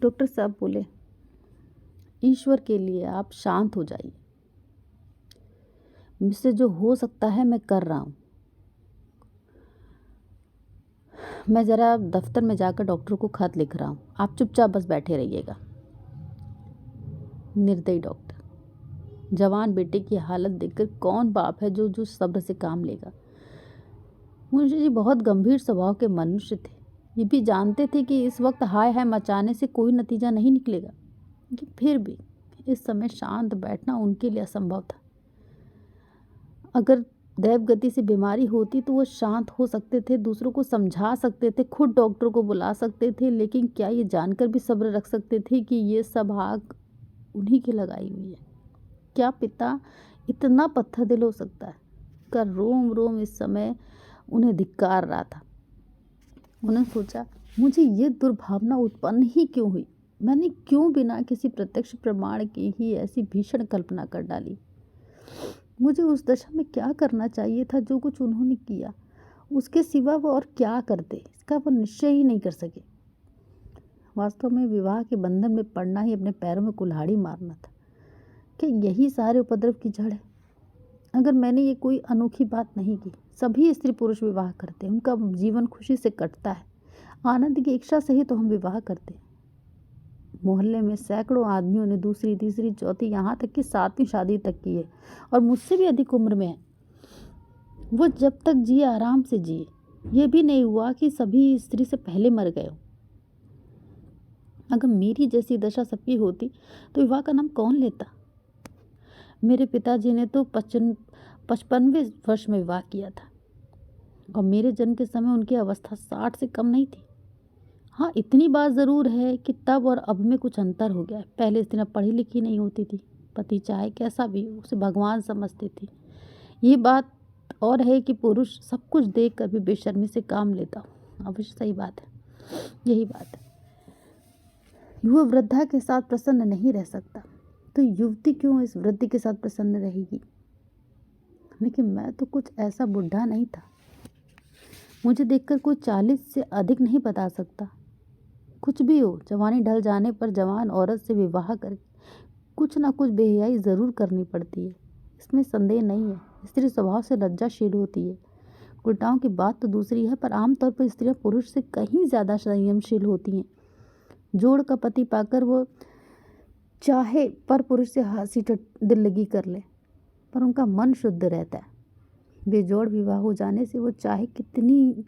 Doctor साहब बोले, ईश्वर के लिए आप शांत हो जाइए। मुझसे जो हो सकता है मैं कर रहा हूँ। मैं ज़रा दफ्तर में जाकर डॉक्टर को खत लिख रहा हूँ, आप चुपचाप बस बैठे रहिएगा। निर्दयी डॉक्टर। जवान बेटे की हालत देखकर कौन बाप है जो सब्र से काम लेगा। मुंशी जी बहुत गंभीर स्वभाव के मनुष्य थे। ये भी जानते थे कि इस वक्त हाय हाय मचाने से कोई नतीजा नहीं निकलेगा, लेकिन फिर भी इस समय शांत बैठना उनके लिए असंभव था। अगर दैवगति से बीमारी होती तो वो शांत हो सकते थे, दूसरों को समझा सकते थे, खुद डॉक्टर को बुला सकते थे, लेकिन क्या ये जानकर भी सब्र रख सकते थे कि ये सब आग उन्हीं की लगाई हुई है। क्या पिता इतना पत्थर दिल हो सकता है? का रोम रोम इस समय उन्हें धिक्कार रहा था। उन्होंने सोचा, मुझे ये दुर्भावना उत्पन्न ही क्यों हुई? मैंने क्यों बिना किसी प्रत्यक्ष प्रमाण के ही ऐसी भीषण कल्पना कर डाली? मुझे उस दशा में क्या करना चाहिए था जो कुछ उन्होंने किया? उसके सिवा वो और क्या करते, इसका वो निश्चय ही नहीं कर सके। वास्तव में विवाह के बंधन में पड़ना ही अपने पैरों में कुल्हाड़ी मारना था। क्या यही सारे उपद्रव की जड़ है? अगर मैंने ये कोई अनोखी बात नहीं की, सभी स्त्री पुरुष विवाह करते हैं, उनका जीवन खुशी से कटता है, आनंद की इच्छा से ही तो हम विवाह करते हैं। मोहल्ले में सैकड़ों आदमियों ने दूसरी तीसरी चौथी यहाँ तक कि 7वीं शादी तक की है और मुझसे भी अधिक उम्र में है। वो जब तक जिए आराम से जिए, ये भी नहीं हुआ कि सभी स्त्री से पहले मर गए हो। अगर मेरी जैसी दशा सबकी होती तो विवाह का नाम कौन लेता? मेरे पिताजी ने तो 55वें वर्ष में विवाह किया था और मेरे जन्म के समय उनकी अवस्था 60 से कम नहीं थी। हाँ, इतनी बात ज़रूर है कि तब और अब में कुछ अंतर हो गया है। पहले स्त्रियाँ पढ़ी लिखी नहीं होती थी, पति चाहे कैसा भी हो उसे भगवान समझती थी। ये बात और है कि पुरुष सब कुछ देख कर भी बेशर्मी से काम लेता हो। अवश्य सही बात है, यही बात है। युवा वृद्धा के साथ प्रसन्न नहीं रह सकता तो युवती क्यों इस वृद्धि के साथ प्रसन्न रहेगी? लेकिन मैं तो कुछ ऐसा बुढ़ा नहीं था। मुझे देखकर कोई 40 से अधिक नहीं बता सकता। कुछ भी हो, जवानी ढल जाने पर जवान औरत से विवाह करके कुछ ना कुछ बेहयाई ज़रूर करनी पड़ती है, इसमें संदेह नहीं है। स्त्री स्वभाव से लज्जाशील होती है। उल्टाओं की बात तो दूसरी है, पर आमतौर पर स्त्रियां पुरुष से कहीं ज़्यादा संयमशील होती हैं। जोड़ का पति पाकर वो चाहे पर पुरुष से हंसी दिल लगी कर ले, पर उनका मन शुद्ध रहता है। बेजोड़ विवाह हो जाने से वो चाहे कितनी